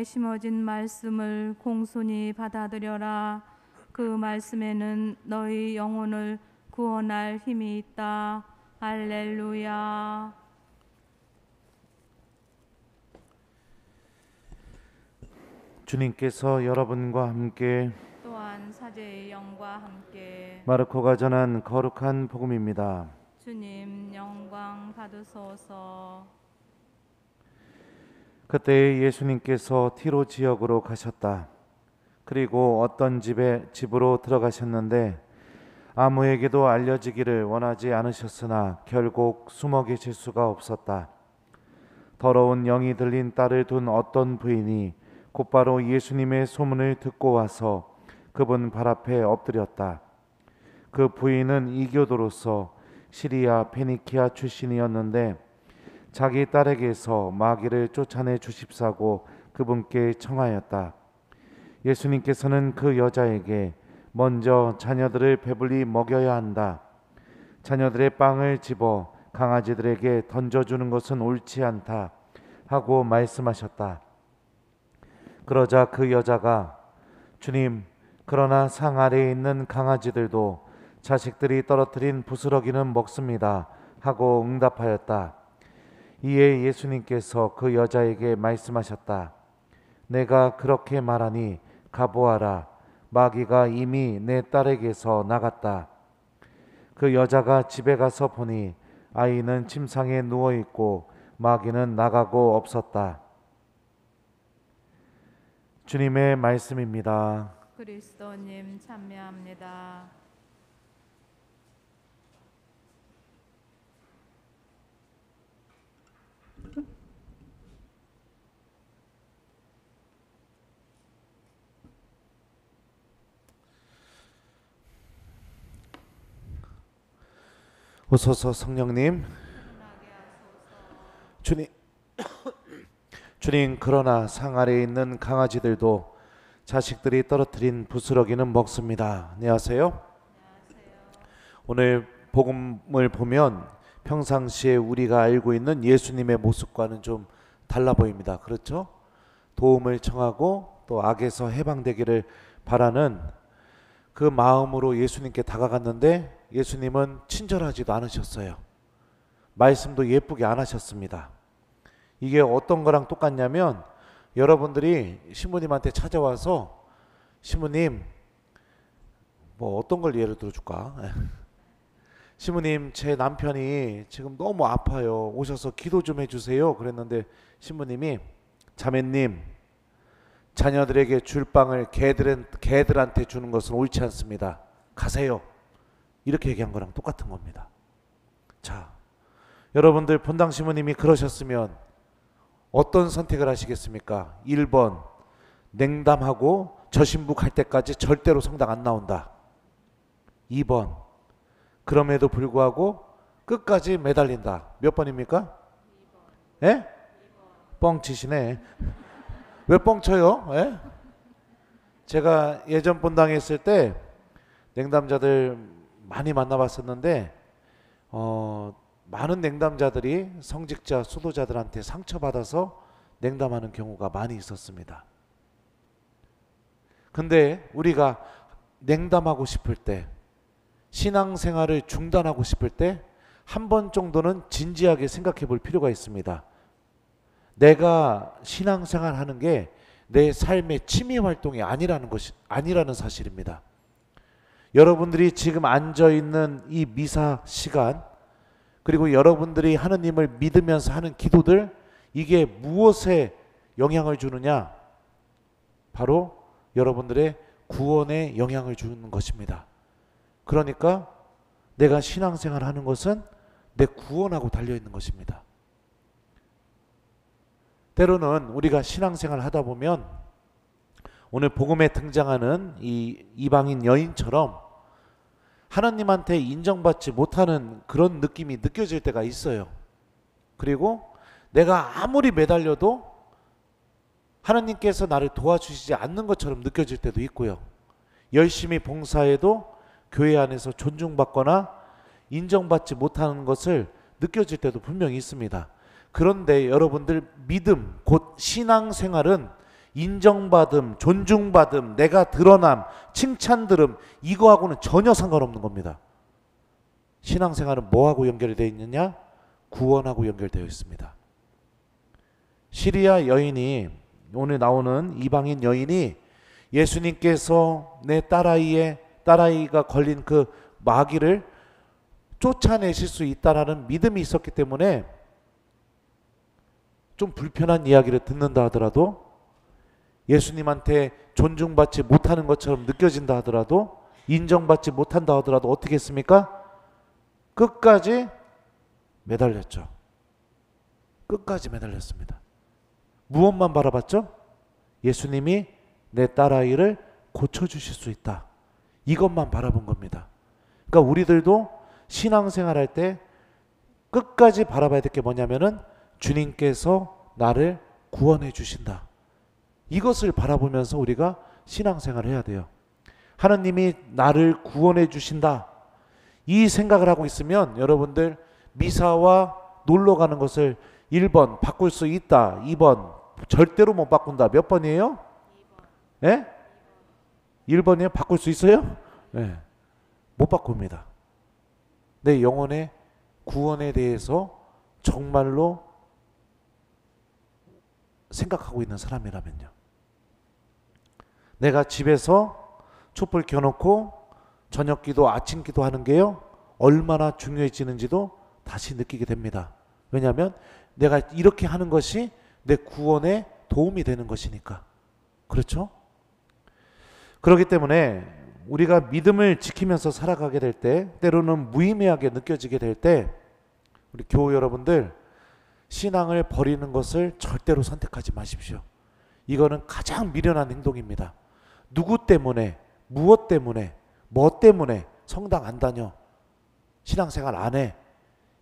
심어진 말씀을 공손히 받아들여라. 그 말씀에는 너희 영혼을 구원할 힘이 있다. 할렐루야. 주님께서 여러분과 함께 또한 사제의 영과 함께 마르코가 전한 거룩한 복음입니다. 주님 영광 받으소서. 그때 예수님께서 티로 지역으로 가셨다. 그리고 어떤 집으로 들어가셨는데 아무에게도 알려지기를 원하지 않으셨으나 결국 숨어 계실 수가 없었다. 더러운 영이 들린 딸을 둔 어떤 부인이 곧바로 예수님의 소문을 듣고 와서 그분 발 앞에 엎드렸다. 그 부인은 이교도로서 시리아 페니키아 출신이었는데 자기 딸에게서 마귀를 쫓아내 주십사고 그분께 청하였다. 예수님께서는 그 여자에게 먼저 자녀들을 배불리 먹여야 한다. 자녀들의 빵을 집어 강아지들에게 던져주는 것은 옳지 않다 하고 말씀하셨다. 그러자 그 여자가 주님, 그러나 상 아래에 있는 강아지들도 자식들이 떨어뜨린 부스러기는 먹습니다 하고 응답하였다. 이에 예수님께서 그 여자에게 말씀하셨다. 내가 그렇게 말하니 가보아라. 마귀가 이미 내 딸에게서 나갔다. 그 여자가 집에 가서 보니 아이는 침상에 누워있고 마귀는 나가고 없었다. 주님의 말씀입니다. 그리스도님 참여합니다. 오소서 성령님. 주님, 그러나 상 아래에 있는 강아지들도 자식들이 떨어뜨린 부스러기는 먹습니다. 안녕하세요. 오늘 복음을 보면 평상시에 우리가 알고 있는 예수님의 모습과는 좀 달라 보입니다. 그렇죠? 도움을 청하고 또 악에서 해방되기를 바라는 그 마음으로 예수님께 다가갔는데 예수님은 친절하지도 않으셨어요. 말씀도 예쁘게 안 하셨습니다. 이게 어떤 거랑 똑같냐면 여러분들이 신부님한테 찾아와서 신부님, 뭐 어떤 걸 예를 들어줄까? 신부님, 제 남편이 지금 너무 아파요. 오셔서 기도 좀 해주세요. 그랬는데 신부님이 자매님, 자녀들에게 줄 빵을 개들한테 주는 것은 옳지 않습니다. 가세요. 이렇게 얘기한 거랑 똑같은 겁니다. 자, 여러분들 본당 신부님이 그러셨으면 어떤 선택을 하시겠습니까? 1번, 냉담하고 저 신부 갈 때까지 절대로 성당 안 나온다. 2번, 그럼에도 불구하고 끝까지 매달린다. 몇 번입니까? 2번. 예? 뻥치시네. 왜 뻥쳐요? 예? 제가 예전 본당에 있을 때 냉담자들 많이 만나봤었는데 많은 냉담자들이 성직자, 수도자들한테 상처받아서 냉담하는 경우가 많이 있었습니다. 근데 우리가 냉담하고 싶을 때, 신앙생활을 중단하고 싶을 때 한 번 정도는 진지하게 생각해 볼 필요가 있습니다. 내가 신앙생활 하는 게 내 삶의 취미 활동이 아니라는 사실입니다. 여러분들이 지금 앉아있는 이 미사 시간, 그리고 여러분들이 하느님을 믿으면서 하는 기도들, 이게 무엇에 영향을 주느냐? 바로 여러분들의 구원에 영향을 주는 것입니다. 그러니까 내가 신앙생활 하는 것은 내 구원하고 달려있는 것입니다. 때로는 우리가 신앙생활 하다 보면 오늘 복음에 등장하는 이 이방인 여인처럼 하나님한테 인정받지 못하는 그런 느낌이 느껴질 때가 있어요. 그리고 내가 아무리 매달려도 하나님께서 나를 도와주시지 않는 것처럼 느껴질 때도 있고요. 열심히 봉사해도 교회 안에서 존중받거나 인정받지 못하는 것을 느껴질 때도 분명히 있습니다. 그런데 여러분들 믿음, 곧 신앙생활은 인정받음, 존중받음, 내가 드러남, 칭찬 들음, 이거하고는 전혀 상관없는 겁니다. 신앙생활은 뭐하고 연결이 되어 있느냐? 구원하고 연결되어 있습니다. 시리아 여인이, 오늘 나오는 이방인 여인이 예수님께서 내 딸아이가 걸린 그 마귀를 쫓아내실 수 있다라는 믿음이 있었기 때문에 좀 불편한 이야기를 듣는다 하더라도, 예수님한테 존중받지 못하는 것처럼 느껴진다 하더라도, 인정받지 못한다 하더라도 어떻게 했습니까? 끝까지 매달렸죠. 끝까지 매달렸습니다. 무엇만 바라봤죠? 예수님이 내 딸아이를 고쳐주실 수 있다. 이것만 바라본 겁니다. 그러니까 우리들도 신앙생활할 때 끝까지 바라봐야 될 게 뭐냐면은 주님께서 나를 구원해 주신다. 이것을 바라보면서 우리가 신앙생활을 해야 돼요. 하나님이 나를 구원해 주신다. 이 생각을 하고 있으면 여러분들 미사와 놀러 가는 것을 1번 바꿀 수 있다. 2번 절대로 못 바꾼다. 몇 번이에요? 2번. 예? 1번이요? 바꿀 수 있어요? 네. 못 바꿉니다. 내 영혼의 구원에 대해서 정말로 생각하고 있는 사람이라면요. 내가 집에서 촛불 켜놓고 저녁 기도, 아침 기도 하는 게요, 얼마나 중요해지는지도 다시 느끼게 됩니다. 왜냐하면 내가 이렇게 하는 것이 내 구원에 도움이 되는 것이니까. 그렇죠? 그렇기 때문에 우리가 믿음을 지키면서 살아가게 될 때, 때로는 무의미하게 느껴지게 될 때, 우리 교우 여러분들, 신앙을 버리는 것을 절대로 선택하지 마십시오. 이거는 가장 미련한 행동입니다. 누구 때문에, 무엇 때문에, 뭐 때문에 성당 안 다녀, 신앙생활 안 해,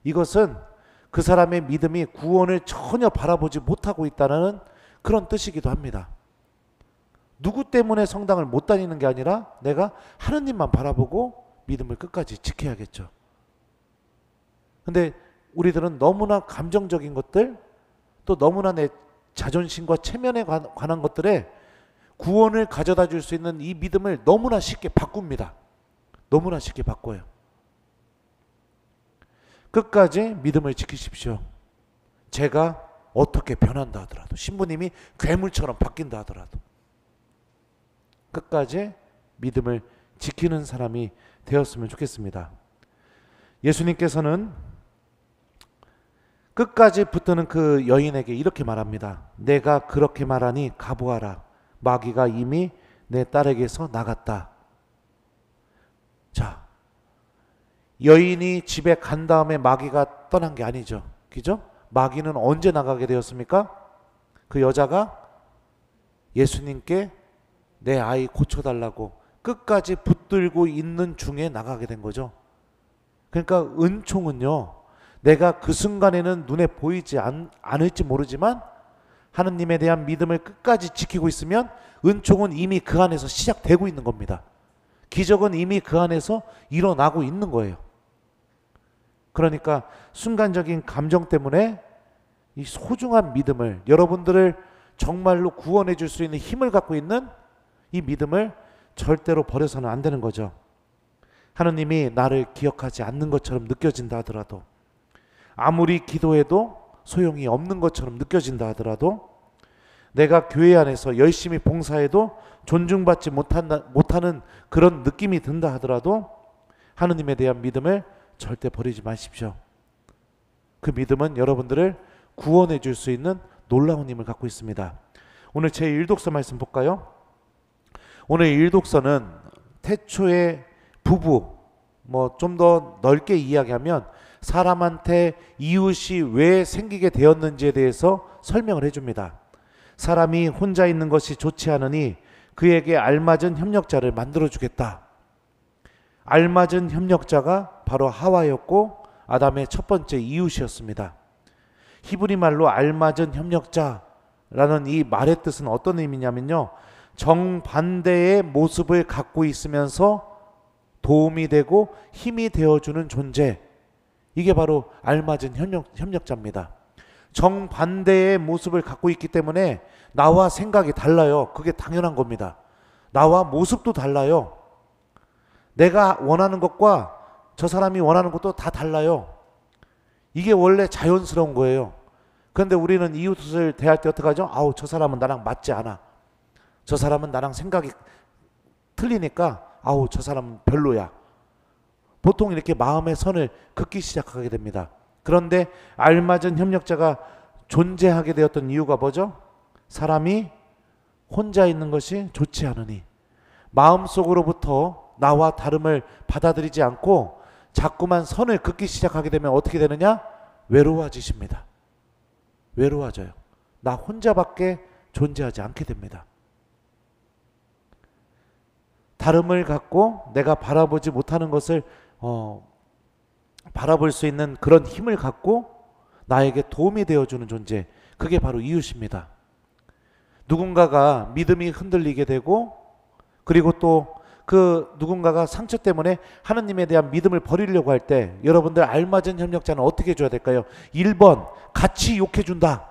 이것은 그 사람의 믿음이 구원을 전혀 바라보지 못하고 있다는 그런 뜻이기도 합니다. 누구 때문에 성당을 못 다니는 게 아니라 내가 하느님만 바라보고 믿음을 끝까지 지켜야겠죠. 근데 우리들은 너무나 감정적인 것들, 또 너무나 내 자존심과 체면에 관한 것들에 구원을 가져다 줄 수 있는 이 믿음을 너무나 쉽게 바꿉니다. 너무나 쉽게 바꿔요. 끝까지 믿음을 지키십시오. 제가 어떻게 변한다 하더라도, 신부님이 괴물처럼 바뀐다 하더라도 끝까지 믿음을 지키는 사람이 되었으면 좋겠습니다. 예수님께서는 끝까지 붙드는 그 여인에게 이렇게 말합니다. 내가 그렇게 말하니 가보아라. 마귀가 이미 내 딸에게서 나갔다. 자, 여인이 집에 간 다음에 마귀가 떠난 게 아니죠. 그죠? 마귀는 언제 나가게 되었습니까? 그 여자가 예수님께 내 아이 고쳐달라고 끝까지 붙들고 있는 중에 나가게 된 거죠. 그러니까 은총은요, 내가 그 순간에는 눈에 보이지 않을지 모르지만 하느님에 대한 믿음을 끝까지 지키고 있으면 은총은 이미 그 안에서 시작되고 있는 겁니다. 기적은 이미 그 안에서 일어나고 있는 거예요. 그러니까 순간적인 감정 때문에 이 소중한 믿음을, 여러분들을 정말로 구원해 줄 수 있는 힘을 갖고 있는 이 믿음을 절대로 버려서는 안 되는 거죠. 하느님이 나를 기억하지 않는 것처럼 느껴진다 하더라도, 아무리 기도해도 소용이 없는 것처럼 느껴진다 하더라도, 내가 교회 안에서 열심히 봉사해도 존중받지 못하는 그런 느낌이 든다 하더라도 하느님에 대한 믿음을 절대 버리지 마십시오. 그 믿음은 여러분들을 구원해 줄 수 있는 놀라운 힘을 갖고 있습니다. 오늘 제 1독서 말씀 볼까요? 오늘 1독서는 태초의 부부, 좀 더 넓게 이야기하면 사람한테 이웃이 왜 생기게 되었는지에 대해서 설명을 해줍니다. 사람이 혼자 있는 것이 좋지 않으니 그에게 알맞은 협력자를 만들어주겠다. 알맞은 협력자가 바로 하와였고 아담의 첫 번째 이웃이었습니다. 히브리 말로 알맞은 협력자라는 이 말의 뜻은 어떤 의미냐면요, 정반대의 모습을 갖고 있으면서 도움이 되고 힘이 되어주는 존재, 이게 바로 알맞은 협력자입니다. 정반대의 모습을 갖고 있기 때문에 나와 생각이 달라요. 그게 당연한 겁니다. 나와 모습도 달라요. 내가 원하는 것과 저 사람이 원하는 것도 다 달라요. 이게 원래 자연스러운 거예요. 그런데 우리는 이웃을 대할 때 어떻게 하죠? 아우, 저 사람은 나랑 맞지 않아. 저 사람은 나랑 생각이 틀리니까 아우, 저 사람은 별로야. 보통 이렇게 마음의 선을 긋기 시작하게 됩니다. 그런데 알맞은 협력자가 존재하게 되었던 이유가 뭐죠? 사람이 혼자 있는 것이 좋지 않으니 마음속으로부터 나와 다름을 받아들이지 않고 자꾸만 선을 긋기 시작하게 되면 어떻게 되느냐? 외로워지십니다. 외로워져요. 나 혼자밖에 존재하지 않게 됩니다. 다름을 갖고 내가 바라보지 못하는 것을 바라볼 수 있는 그런 힘을 갖고 나에게 도움이 되어주는 존재, 그게 바로 이웃입니다. 누군가가 믿음이 흔들리게 되고 그리고 또 그 누군가가 상처 때문에 하느님에 대한 믿음을 버리려고 할 때 여러분들 알맞은 협력자는 어떻게 해줘야 될까요? 1번 같이 욕해준다.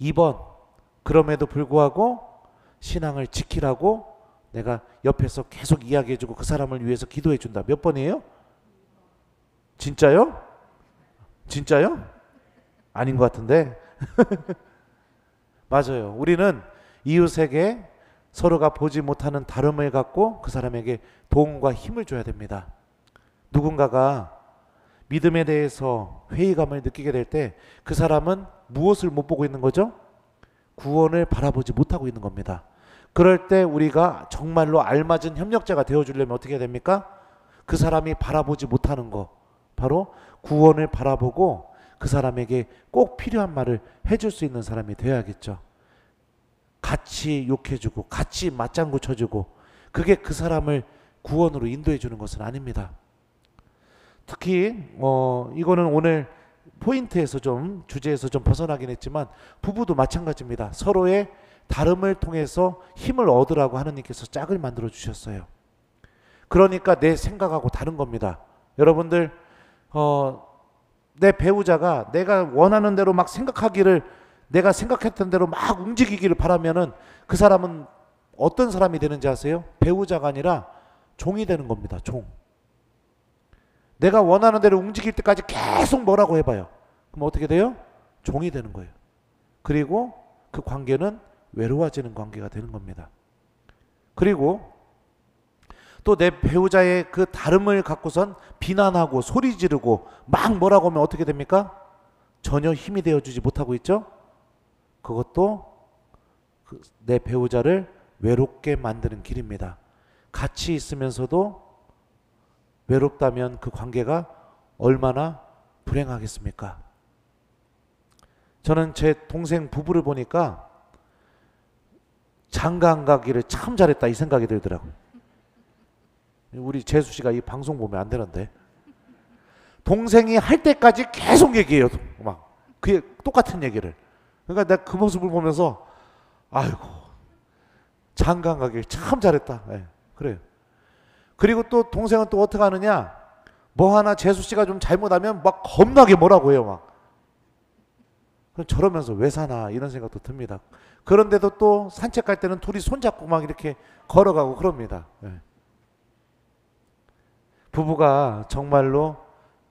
2번 그럼에도 불구하고 신앙을 지키라고 내가 옆에서 계속 이야기해주고 그 사람을 위해서 기도해준다. 몇 번이에요? 진짜요? 진짜요? 아닌 것 같은데. 맞아요. 우리는 이웃에게 서로가 보지 못하는 다름을 갖고 그 사람에게 도움과 힘을 줘야 됩니다. 누군가가 믿음에 대해서 회의감을 느끼게 될 때 그 사람은 무엇을 못 보고 있는 거죠? 구원을 바라보지 못하고 있는 겁니다. 그럴 때 우리가 정말로 알맞은 협력자가 되어주려면 어떻게 해야 됩니까? 그 사람이 바라보지 못하는 거, 바로 구원을 바라보고 그 사람에게 꼭 필요한 말을 해줄 수 있는 사람이 되어야겠죠. 같이 욕해주고 같이 맞장구 쳐주고 그게 그 사람을 구원으로 인도해 주는 것은 아닙니다. 특히 이거는 오늘 포인트에서 좀 주제에서 좀 벗어나긴 했지만 부부도 마찬가지입니다. 서로의 다름을 통해서 힘을 얻으라고 하느님께서 짝을 만들어 주셨어요. 그러니까 내 생각하고 다른 겁니다. 여러분들 내 배우자가 내가 원하는 대로 막 생각하기를, 내가 생각했던 대로 막 움직이기를 바라면은 그 사람은 어떤 사람이 되는지 아세요? 배우자가 아니라 종이 되는 겁니다. 종. 내가 원하는 대로 움직일 때까지 계속 뭐라고 해봐요. 그럼 어떻게 돼요? 종이 되는 거예요. 그리고 그 관계는 외로워지는 관계가 되는 겁니다. 그리고 또 내 배우자의 그 다름을 갖고선 비난하고 소리 지르고 막 뭐라고 하면 어떻게 됩니까? 전혀 힘이 되어주지 못하고 있죠? 그것도 내 배우자를 외롭게 만드는 길입니다. 같이 있으면서도 외롭다면 그 관계가 얼마나 불행하겠습니까? 저는 제 동생 부부를 보니까 장가 안 가기를 참 잘했다 이 생각이 들더라고요. 우리 재수 씨가 이 방송 보면 안 되는데 동생이 할 때까지 계속 얘기해요. 막 그게 똑같은 얘기를. 그러니까 내가 그 모습을 보면서 아이고 장가 안 가길 참 잘했다. 네, 그래요. 그리고 또 동생은 또 어떻게 하느냐, 뭐 하나 재수 씨가 좀 잘못하면 막 겁나게 뭐라고 해요. 막 그럼 저러면서 왜 사나 이런 생각도 듭니다. 그런데도 또 산책 갈 때는 둘이 손잡고 막 이렇게 걸어가고 그럽니다. 네. 부부가 정말로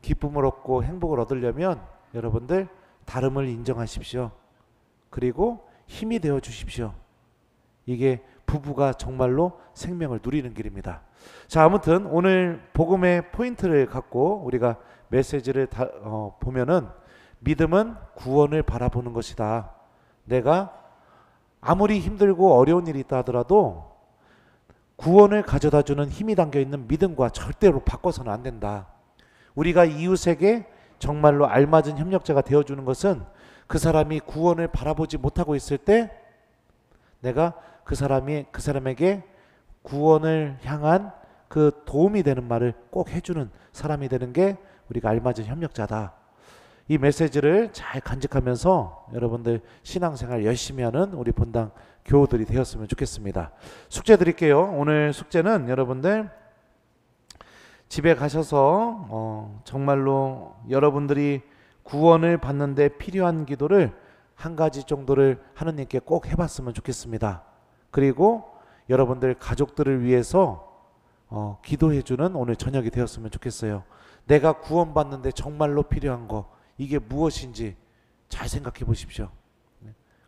기쁨을 얻고 행복을 얻으려면 여러분들 다름을 인정하십시오. 그리고 힘이 되어 주십시오. 이게 부부가 정말로 생명을 누리는 길입니다. 자, 아무튼 오늘 복음의 포인트를 갖고 우리가 메시지를 보면은 믿음은 구원을 바라보는 것이다. 내가 아무리 힘들고 어려운 일이 있다 하더라도 구원을 가져다 주는 힘이 담겨 있는 믿음과 절대로 바꿔서는 안 된다. 우리가 이웃에게 정말로 알맞은 협력자가 되어주는 것은 그 사람이 구원을 바라보지 못하고 있을 때 내가 그 사람에게 구원을 향한 그 도움이 되는 말을 꼭 해주는 사람이 되는 게 우리가 알맞은 협력자다. 이 메시지를 잘 간직하면서 여러분들 신앙생활 열심히 하는 우리 본당 교우들이 되었으면 좋겠습니다. 숙제 드릴게요. 오늘 숙제는 여러분들 집에 가셔서 정말로 여러분들이 구원을 받는데 필요한 기도를 한 가지 정도를 하느님께 꼭 해봤으면 좋겠습니다. 그리고 여러분들 가족들을 위해서 기도해주는 오늘 저녁이 되었으면 좋겠어요. 내가 구원받는데 정말로 필요한 거, 이게 무엇인지 잘 생각해 보십시오.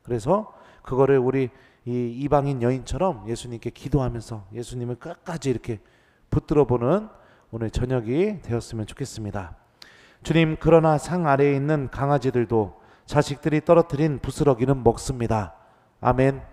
그래서 그거를 우리 이 이방인 여인처럼 예수님께 기도하면서 예수님을 끝까지 이렇게 붙들어 보는 오늘 저녁이 되었으면 좋겠습니다. 주님, 그러나 상 아래에 있는 강아지들도 자식들이 떨어뜨린 부스러기는 먹습니다. 아멘.